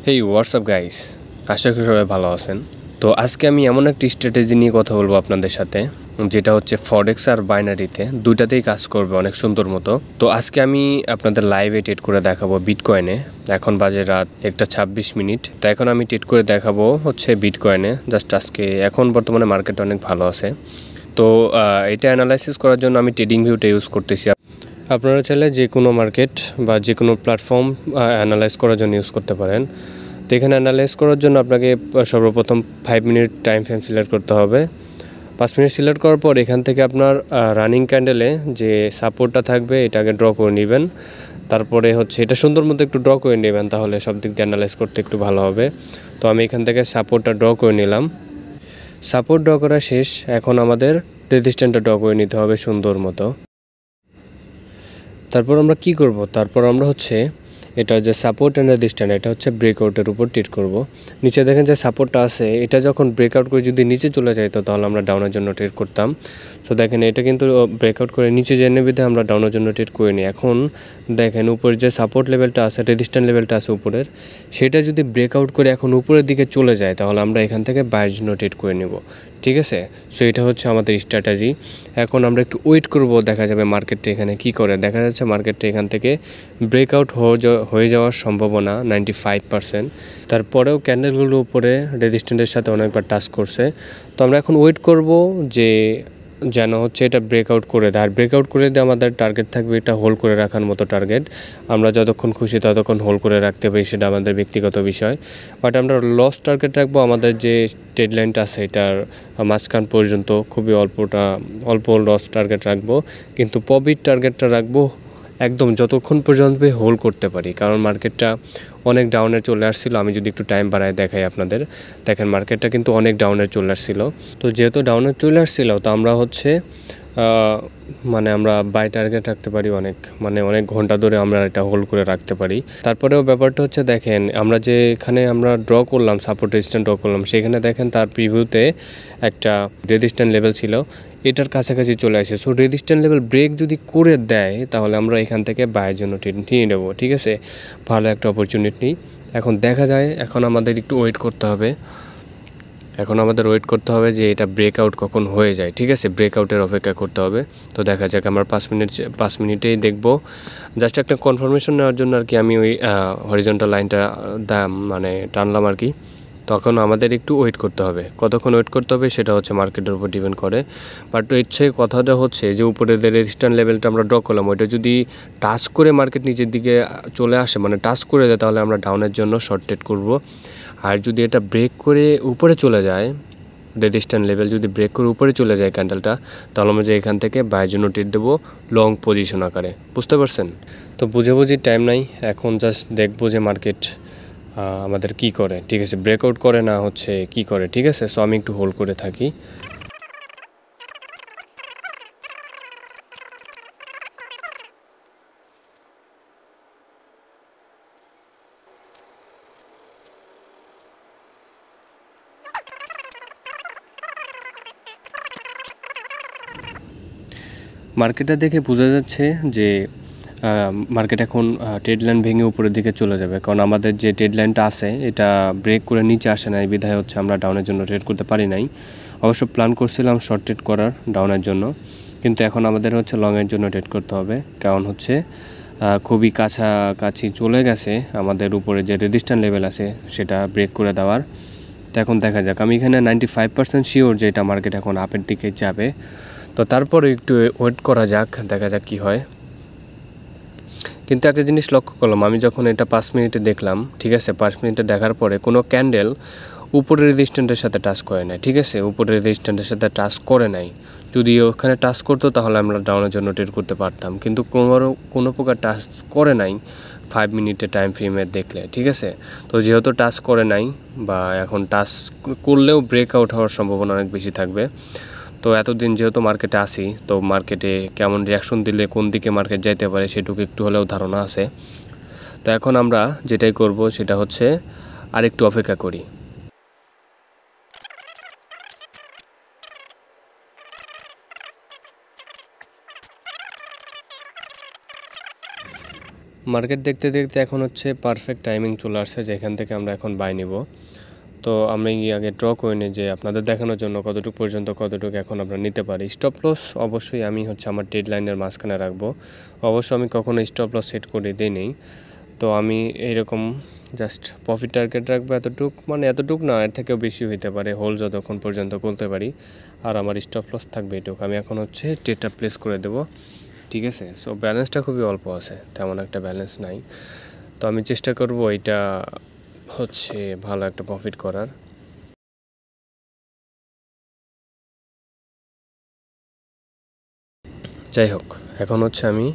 হেই WhatsApp guys, আশা করি সবাই ভালো আছেন। তো আজকে আমি এমন একটি স্ট্র্যাটেজি নিয়ে কথা বলবো আপনাদের সাথে, যেটা হচ্ছে ফরেক্স আর বাইনারিতে দুইটাতেই কাজ করবে অনেক সুন্দর মতো। তো আজকে আমি আপনাদের লাইভে ট্রেড করে দেখাবো বিটকয়েনে। এখন বাজে রাত 1:26। তো এখন আমি ট্রেড করে দেখাবো হচ্ছে বিটকয়েনে। জাস্ট আজকে এখন বর্তমানে মার্কেট অনেক ভালো আছে। তো এটা অ্যানালাইসিস করার জন্য আমি ট্রেডিং ভিউটা ইউজ করতেছি। আপনারা চাইলে যে কোনো মার্কেট বা যে কোনো প্ল্যাটফর্ম অ্যানালাইজ করার জন্য ইউজ করতে পারেন। তো এখানে অ্যানালাইজ করার জন্য আপনাকে সর্বপ্রথম 5 মিনিট টাইম ফ্রেম সিলেক্ট করতে হবে। 5 মিনিট সিলেক্ট করার পর এখান থেকে আপনার রানিং ক্যান্ডেলে যে সাপোর্টটা থাকবে এটাকে ড্র করে নেবেন। তারপরে হচ্ছে এটা সুন্দর মতো একটু ড্র করে নেবেন, তাহলে সব দিক দিয়ে অ্যানালাইজ করতে একটু ভালো হবে। তো আমি এখান থেকে সাপোর্টটা ড্র করে নিলাম। সাপোর্ট ড্র করা শেষ, এখন আমাদের রেজিস্ট্যান্টটা ড্র করে নিতে হবে সুন্দর মতো। তারপর আমরা কি করব, তারপর আমরা হচ্ছে এটা যে সাপোর্ট অ্যান্ড রেজিস্ট্যান্ট, এটা হচ্ছে ব্রেকআউটের উপর ট্রিট করব। নিচে দেখেন যে সাপোর্টটা আছে, এটা যখন ব্রেকআউট করে যদি নিচে চলে যায় তো তাহলে আমরা ডাউনের জন্য ট্রেড করতাম। তো দেখেন এটা কিন্তু ব্রেকআউট করে নিচে জেনে বিধে আমরা ডাউনের জন্য ট্রেড করে নিই। এখন দেখেন উপরে যে সাপোর্ট লেভেলটা আছে, রেজিস্ট্যান্ট লেভেলটা আছে উপরের, সেটা যদি ব্রেকআউট করে এখন উপরের দিকে চলে যায় তাহলে আমরা এখান থেকে বাইরের জন্য ট্রেড করে নেব। ঠিক আছে, সো এটা হচ্ছে আমাদের স্ট্র্যাটেজি। এখন আমরা একটু ওয়েট করব, দেখা যাবে মার্কেটটা এখানে কি করে। দেখা যাচ্ছে মার্কেটটা এখান থেকে ব্রেকআউট হয়ে যাওয়ার সম্ভাবনা 95%। তারপরেও ক্যান্ডেলগুলোর উপরে রেজিস্ট্যান্টের সাথে অনেকবার টাচ করছে। তো আমরা এখন ওয়েট করব যে যেন হচ্ছে এটা ব্রেকআউট করে দেয়। আর ব্রেকআউট করে দিয়ে আমাদের টার্গেট থাকবে এটা হোল্ড করে রাখার মতো টার্গেট। আমরা যতক্ষণ খুশি ততক্ষণ হোল্ড করে রাখতে পারি, সেটা আমাদের ব্যক্তিগত বিষয়। বাট আমরা লস টার্গেট রাখবো আমাদের যে ডেডলাইনটা আছে এটার মাঝখান পর্যন্ত, খুবই অল্প লস টার্গেট রাখবো, কিন্তু প্রফিট টার্গেটটা রাখবো একদম যতক্ষণ পর্যন্ত হোল্ড করতে পারি। কারণ মার্কেটটা অনেক ডাউনে চলে আসছিল। আমি যদি একটু টাইম বাড়ায় দেখাই আপনাদের, দেখেন মার্কেটটা কিন্তু অনেক ডাউনে চলে আসছিল। তো যেহেতু ডাউনে চলে আসছিল তো আমরা হচ্ছে আমরা বাই টার্গেট রাখতে পারি অনেক ঘন্টা ধরে আমরা এটা হোল্ড করে রাখতে পারি। তারপরেও ব্যাপারটা হচ্ছে দেখেন আমরা যে এখানে আমরা ড্র করলাম, সাপোর্ট রেজিস্ট্যান্ট ড্র করলাম, সেখানে দেখেন তার প্রিভিউতে একটা রেজিস্ট্যান্ট লেভেল ছিল, এটার কাছাকাছি চলে আসে। সো রেজিস্ট্যান্ট লেভেল ব্রেক যদি করে দেয় তাহলে আমরা এখান থেকে বাইয়ের জন্য নিয়ে নেবো। ঠিক আছে, ভালো একটা অপরচুনিটি। এখন দেখা যায়, এখন আমাদের একটু ওয়েট করতে হবে। যে এটা ব্রেকআউট কখন হয়ে যায়। ঠিক আছে, ব্রেকআউটের অপেক্ষা করতে হবে। তো দেখা যাক, আমরা 5 মিনিটেই দেখব। জাস্ট একটা কনফার্মেশন নেওয়ার জন্য আর কি আমি ওই হরিজন্টাল লাইনটা টানলাম আর কি। তখন আমাদের একটু ওয়েট করতে হবে। কতক্ষণ ওয়েট করতে হবে সেটা হচ্ছে মার্কেটের উপর ডিপেন্ড করে। বাট ইচ্ছে কথাটা হচ্ছে যে উপরে যে রেজিস্ট্যান্ট লেভেলটা আমরা ড্র করলাম, ওইটা যদি টাচ করে মার্কেট নিচের দিকে চলে আসে, টাচ করে দেয়, তাহলে আমরা ডাউনের জন্য শর্ট ট্রেড করব। আর যদি এটা ব্রেক করে উপরে চলে যায়, রেজিস্ট্যান্ট লেভেল যদি ব্রেক করে উপরে চলে যায় ক্যান্ডেলটা, তাহলে আমরা যে এখান থেকে বাইরের জন্য ট্রেড দেবো লং পজিশন আকারে। বুঝতে পারছেন? তো বুঝে টাইম নাই, এখন জাস্ট দেখবো যে মার্কেট আমাদের কি করে। ঠিক আছে, ব্রেকআউট করে না হচ্ছে কি করে। ঠিক আছে, সো আমি একটু হোল্ড করে থাকি। মার্কেটটা দেখে বোঝা যাচ্ছে যে মার্কেট এখন ট্রেড লাইন ভেঙে উপরের দিকে চলে যাবে, কারণ আমাদের যে ট্রেড লাইনটা আছে এটা ব্রেক করে নিচে আসে নাই, বিধায় হচ্ছে আমরা ডাউনের জন্য ট্রেড করতে পারি নাই। অবশ্য প্ল্যান করছিলাম শর্ট ট্রেড করার ডাউনের জন্য, কিন্তু এখন আমাদের হচ্ছে লংয়ের জন্য ট্রেড করতে হবে। কারণ হচ্ছে খুবই কাছাকাছি চলে গেছে আমাদের উপরে যে রেজিস্ট্যান্ট লেভেল আছে সেটা ব্রেক করে দেওয়ার। তো এখন দেখা যাক, আমি এখানে 95% শিওর যে এটা মার্কেট এখন আপের দিকে যাবে। তো তারপরে একটু ওয়েট করা যাক, দেখা যাক কী হয়। কিন্তু একটা জিনিস লক্ষ্য করলাম, আমি যখন এটা 5 মিনিটে দেখলাম, ঠিক আছে, 5 মিনিটে দেখার পরে কোনো ক্যান্ডেল উপরের রেজিস্ট্যান্টের সাথে টাচ করে নাই। ঠিক আছে, উপরের রেজিস্ট্যান্টের সাথে টাচ করে নাই। যদি ওখানে টাচ করতো তাহলে আমরা ডাউনের জন্য ট্রেড করতে পারতাম, কিন্তু কোনো প্রকার টাচ করে নাই 5 মিনিটে টাইম ফ্রেমে দেখলে। ঠিক আছে, তো যেহেতু টাচ করে নাই বা এখন টাচ করলেও ব্রেকআউট হওয়ার সম্ভাবনা অনেক বেশি থাকবে। তো এতদিন যেহেতু মার্কেটে আসি, তো মার্কেটে কেমন রিয়াকশন দিলে কোন দিকে মার্কেট যাইতে পারে সেটুকু একটু হলেও ধারণা আছে। তো এখন আমরা যেটাই করব সেটা হচ্ছে আরেকটু অপেক্ষা করি। মার্কেট দেখতে দেখতে এখন হচ্ছে পারফেক্ট টাইমিং চলে আসছে যেখান থেকে আমরা এখন বাই নিব। তো আমি আগে ড্র করে নিই যে আপনাদের দেখানোর জন্য কতটুকু পর্যন্ত কতটুকু এখন আমরা নিতে পারি। স্টপ লস অবশ্যই আমি হচ্ছে আমার ডেড লাইনের মাঝখানে রাখবো। অবশ্য আমি কখনো স্টপ লস সেট করে দিই নেই। তো আমি এইরকম জাস্ট প্রফিট টার্গেট রাখবো এতটুক, মানে এতটুক না, এর থেকেও বেশি হইতে পারে, হোল যতক্ষণ পর্যন্ত করতে পারি। আর আমার স্টপ লস থাকবে এটুক। আমি এখন হচ্ছে ট্রেডটা প্লেস করে দেবো, ঠিক আছে। সো ব্যালেন্সটা খুবই অল্প আছে, তেমন একটা ব্যালেন্স নাই। তো আমি চেষ্টা করব এটা হচ্ছে ভালো একটা প্রফিট করার। যাই হোক, এখন হচ্ছে আমি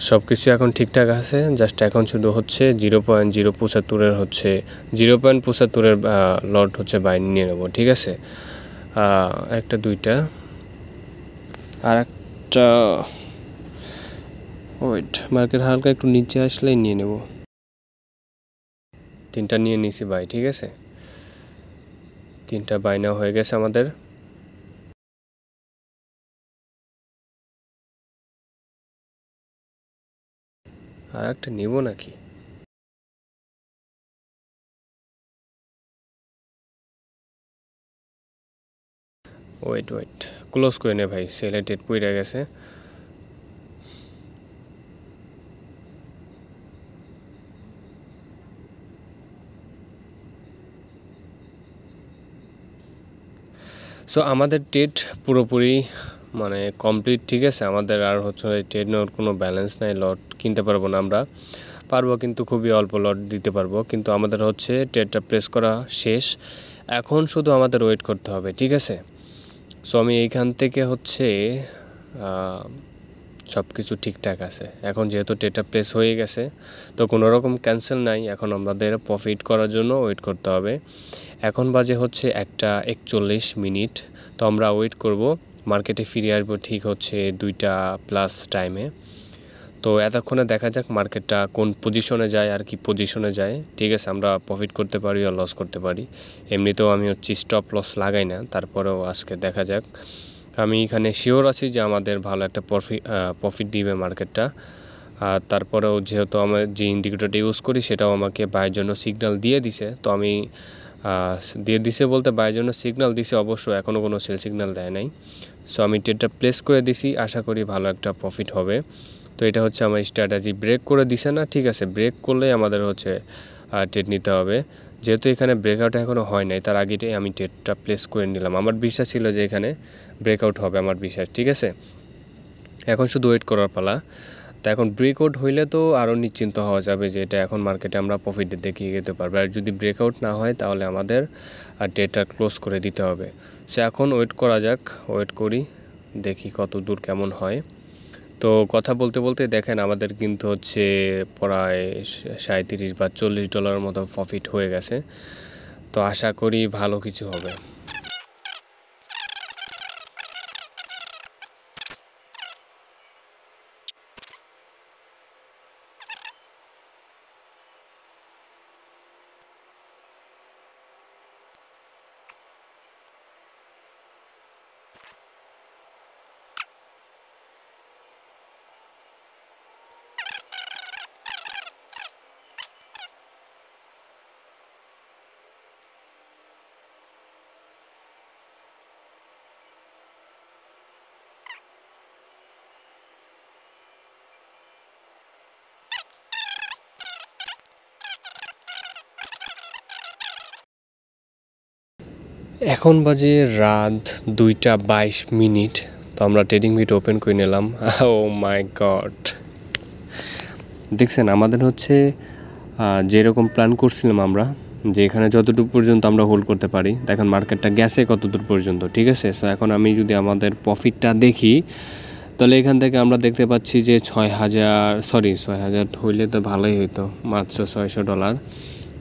সব কিছু এখন ঠিকঠাক আছে। জাস্ট এখন শুধু হচ্ছে 0.075 হচ্ছে 0.75 লট হচ্ছে বাই নিয়ে নেবো, ঠিক আছে। একটা দুইটা আর একটা ওয়েট, মার্কেট হালকা একটু নিচে আসলেই নিয়ে নেব। 3টা নিয়ে নিছি বাই, ঠিক আছে। 3টা বাই নেওয়া হয়ে গেছে আমাদের। আর একটা নিব নাকি? ওয়েট ক্লোজ করে নে ভাই, সেলে ডেট পড়ে গেছে। সো আমাদের ট্রেড পুরোপুরি মানে কমপ্লিট, ঠিক আছে। আমাদের আর হচ্ছে ট্রেড নেওয়ার কোনো ব্যালেন্স নাই, লট কিনতে পারবো না আমরা। পারবো কিন্তু খুবই অল্প লট দিতে পারবো, কিন্তু আমাদের হচ্ছে ট্রেডটা প্লেস করা শেষ। এখন শুধু আমাদের ওয়েট করতে হবে, ঠিক আছে। সো আমি এইখান থেকে হচ্ছে সব কিছু ঠিকঠাক আছে। এখন যেহেতু ট্রেডটা প্লেস হয়ে গেছে তো কোনো রকম ক্যান্সেল নাই। এখন আমাদের প্রফিট করার জন্য ওয়েট করতে হবে। এখন বাজে হচ্ছে 1:41। তো আমরা ওয়েট করব, মার্কেটে ফিরে আসবো ঠিক হচ্ছে 2টা+ টাইমে। তো এতক্ষণে দেখা যাক মার্কেটটা কোন পজিশনে যায় আর কি পজিশনে যায়, ঠিক আছে। আমরা প্রফিট করতে পারি আর লস করতে পারি। এমনিতেও আমি হচ্ছে স্টপ লস লাগাই না, তারপরেও আজকে দেখা যাক। আমি এখানে শিওর আছি যে আমাদের ভালো একটা প্রফিট দিবে মার্কেটটা। আর তারপরেও যেহেতু আমার যে ইন্ডিকেটরটা ইউজ করি সেটাও আমাকে বাইয়ের জন্য সিগন্যাল দিয়ে দিছে। তো আমি দিয়ে দিছে বলতে বাইয়ের জন্য সিগন্যাল দিছে, অবশ্য এখনও কোনো সেল সিগন্যাল দেয় নাই। সো আমি ট্রেডটা প্লেস করে দিছি, আশা করি ভালো একটা প্রফিট হবে। তো এটা হচ্ছে আমার স্ট্র্যাটেজি। ব্রেক করে দিছে না, ঠিক আছে, ব্রেক করলেই আমাদের হচ্ছে ট্রেড নিতে হবে। যেহেতু এখানে ব্রেকআউট এখনও হয় নাই, তার আগেটাই আমি ট্রেডটা প্লেস করে নিলাম। আমার বিশ্বাস ছিল যে এখানে ব্রেকআউট হবে, আমার বিশ্বাস, ঠিক আছে। এখন শুধু ওয়েট করার পালা। তো এখন ব্রেকআউট হইলে তো আরও নিশ্চিন্ত হওয়া যাবে যে এটা এখন মার্কেটে আমরা প্রফিট দেখিয়ে যেতে পারবো। আর যদি ব্রেকআউট না হয় তাহলে আমাদের ট্রেডটা ক্লোজ করে দিতে হবে। সো এখন ওয়েট করা যাক, ওয়েট করি, দেখি কত দূর কেমন হয়। তো কথা বলতে বলতে দেখেন আমাদের কিন্তু হচ্ছে প্রায় $37 বা $40 মতো প্রফিট হয়ে গেছে। তো আশা করি ভালো কিছু হবে। এখন বাজে রাত 2:22। তো আমরা ট্রেডিং ভিট ওপেন করে নিলাম। ও মাই গড, দেখছেন আমাদের হচ্ছে যেরকম প্ল্যান করছিলাম আমরা, যে এখানে যতটুকু পর্যন্ত আমরা হোল্ড করতে পারি। দেখেন মার্কেটটা গেছে কতদূর পর্যন্ত, ঠিক আছে। সো এখন আমি যদি আমাদের প্রফিটটা দেখি তাহলে এখান থেকে আমরা দেখতে পাচ্ছি যে 6,000 হইলে তো ভালোই হইতো, মাত্র $600,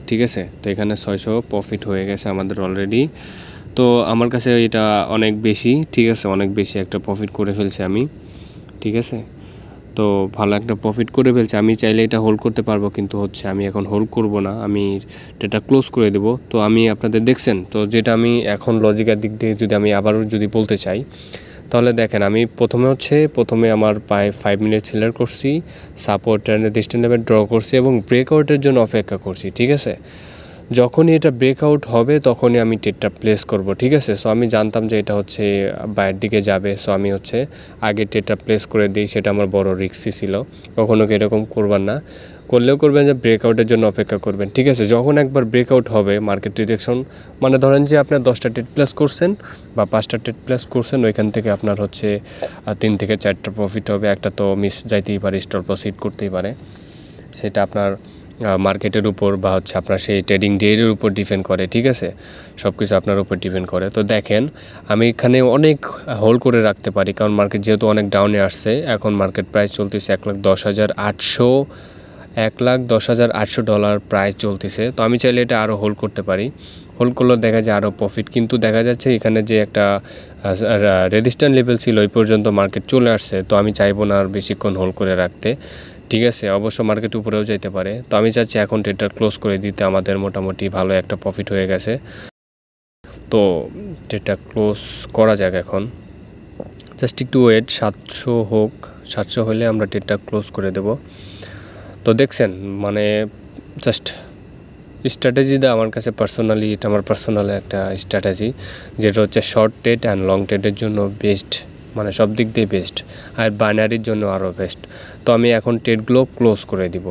ঠিক আছে। তো এখানে 600 প্রফিট হয়ে গেছে আমাদের অলরেডি। তো আমার কাছে এটা অনেক বেশি, ঠিক আছে, অনেক বেশি একটা প্রফিট করে ফেলছি আমি, ঠিক আছে। তো ভালো একটা প্রফিট করে ফেলছি। আমি চাইলে এটা হোল্ড করতে পারবো, কিন্তু হচ্ছে আমি এখন হোল্ড করব না, আমি এটা ক্লোজ করে দেব। তো আমি আপনাদের দেখছেন তো, যেটা আমি এখন লজিকের দিক থেকে যদি আমি আবারও যদি বলতে চাই তাহলে দেখেন আমি প্রথমে আমার প্রায় 5 মিনিট সেলার করছি, support and resistance level draw করছি এবং ব্রেকআউটের জন্য অপেক্ষা করছি, ঠিক আছে। যখনই এটা ব্রেকআউট হবে তখনই আমি ট্রেডটা প্লেস করব, ঠিক আছে। সো আমি জানতাম যে এটা হচ্ছে বাইরের দিকে যাবে, সো আমি আগে ট্রেডটা প্লেস করে দিই, সেটা আমার বড় রিস্কই ছিল। কখনো কি এরকম করবেন না, করলেও করবেন যে ব্রেকআউটের জন্য অপেক্ষা করবেন, ঠিক আছে। যখন একবার ব্রেকআউট হবে মার্কেট রিজেকশন, মানে ধরেন যে আপনার 10টা ট্রেড প্লেস করছেন বা 5টা ট্রেড প্লেস করছেন, ওইখান থেকে আপনার 3 থেকে 4টা প্রফিট হবে, একটা তো মিস যাইতেই পারে, স্টপ লস হিট করতেই পারে। সেটা আপনার মার্কেটের উপর বা আপনার সেই ট্রেডিং ডের উপর ডিপেন্ড করে, ঠিক আছে। সব কিছু আপনার উপর ডিপেন্ড করে। তো দেখেন আমি এখানে অনেক হোল্ড করে রাখতে পারি, কারণ মার্কেট যেহেতু অনেক ডাউনে আসছে। এখন মার্কেট প্রাইস চলতেছে $1,10,800 প্রাইস চলতেছে। তো আমি চাইলে এটা আরও হোল্ড করতে পারি, হোল্ড করলেও দেখা যায় আরও প্রফিট। কিন্তু দেখা যাচ্ছে এখানে যে একটা রেজিস্ট্যান্স লেভেল ছিল ওই পর্যন্ত মার্কেট চলে আসছে, তো আমি চাইবো না আর বেশিক্ষণ হোল্ড করে রাখতে, ঠিক আছে। অবশ্য মার্কেট উপরেও যেতে পারে, তো আমি চাচ্ছি এখন ট্রেডটা ক্লোজ করে দিতে। আমাদের মোটামুটি ভালো একটা প্রফিট হয়ে গেছে, তো ট্রেডটা ক্লোজ করা যাক এখন। জাস্ট একটু ওয়েট, 700 হোক, 700 হলে আমরা ট্রেডটা ক্লোজ করে দেব। তো দেখছেন মানে জাস্ট স্ট্র্যাটেজিটা আমার কাছে পার্সোনালি, এটা আমার পার্সোনাল একটা স্ট্র্যাটেজি, যেটা হচ্ছে শর্ট ট্রেড অ্যান্ড লং ট্রেডের জন্য বেস্ট, মানে সব দিক দিয়ে বেস্ট, আর বাইনারির জন্য আরও বেস্ট। তো আমি এখন ট্রেডগুলো ক্লোজ করে দিব।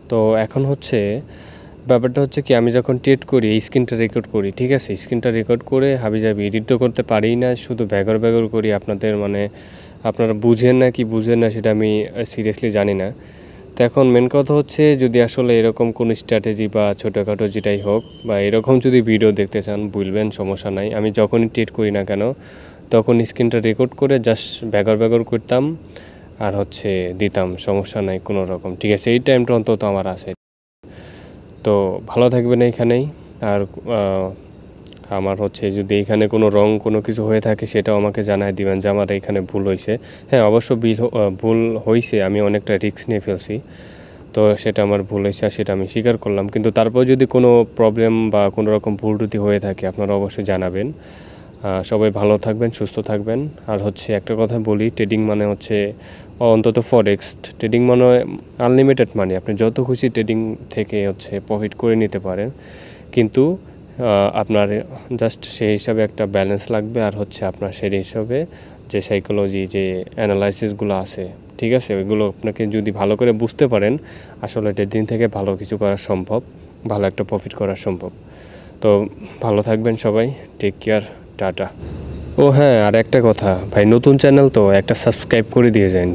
তো এখন ব্যাপারটা হচ্ছে কি, আমি যখন ট্রেড করি এই স্ক্রিনটা রেকর্ড করি, ঠিক আছে। স্ক্রিনটা রেকর্ড করে হাবিজাবি এডিটও করতে পারি না, শুধু ব্যাগর করি। আপনারা বুঝেন না কি বুঝেন না সেটা আমি সিরিয়াসলি জানি না। তো এখন মেন কথা হচ্ছে, যদি আসলে এরকম কোনো স্ট্র্যাটেজি বা ছোটোখাটো যেটাই হোক বা এরকম যদি ভিডিও দেখতে চান বলবেন, সমস্যা নাই। আমি যখনই ট্রেড করি না কেন তখন স্ক্রিনটা রেকর্ড করে জাস্ট ব্যাগর করতাম আর দিতাম, সমস্যা নাই কোনো রকম, ঠিক আছে। এই টাইমটা অন্তত আমার আছে। তো ভালো থাকবেন এইখানেই। আর আমার যদি এইখানে কোনো কোনো কিছু হয়ে থাকে সেটাও আমাকে জানাই দিবেন যে আমার এইখানে ভুল হয়েছে। হ্যাঁ, অবশ্য ভুল হয়েছে, আমি অনেকটা রিস্ক নিয়ে ফেলছি, তো সেটা আমার ভুল হয়েছে আর সেটা আমি স্বীকার করলাম। কিন্তু তারপর যদি কোনো প্রবলেম বা কোনো রকম ভুল ত্রুটি হয়ে থাকে আপনারা অবশ্যই জানাবেন। সবাই ভালো থাকবেন, সুস্থ থাকবেন। আর একটা কথা বলি, ট্রেডিং মানে অন্তত ফরেক্স ট্রেডিং মানে আনলিমিটেড মানি, আপনি যত খুশি ট্রেডিং থেকে প্রফিট করে নিতে পারেন, কিন্তু আপনার জাস্ট সেই হিসাবে একটা ব্যালেন্স লাগবে। আর আপনার সেই হিসাবে যে সাইকোলজি, যে অ্যানালাইসিসগুলো আছে, ঠিক আছে, ওইগুলো আপনাকে যদি ভালো করে বুঝতে পারেন, আসলে ট্রেডিং থেকে ভালো কিছু করা সম্ভব, ভালো একটা প্রফিট করা সম্ভব। তো ভালো থাকবেন সবাই, টেক কেয়ার, টাটা। ও হ্যাঁ, আর একটা কথা ভাই, নতুন চ্যানেল তো একটা সাবস্ক্রাইব করে দিয়ে যান।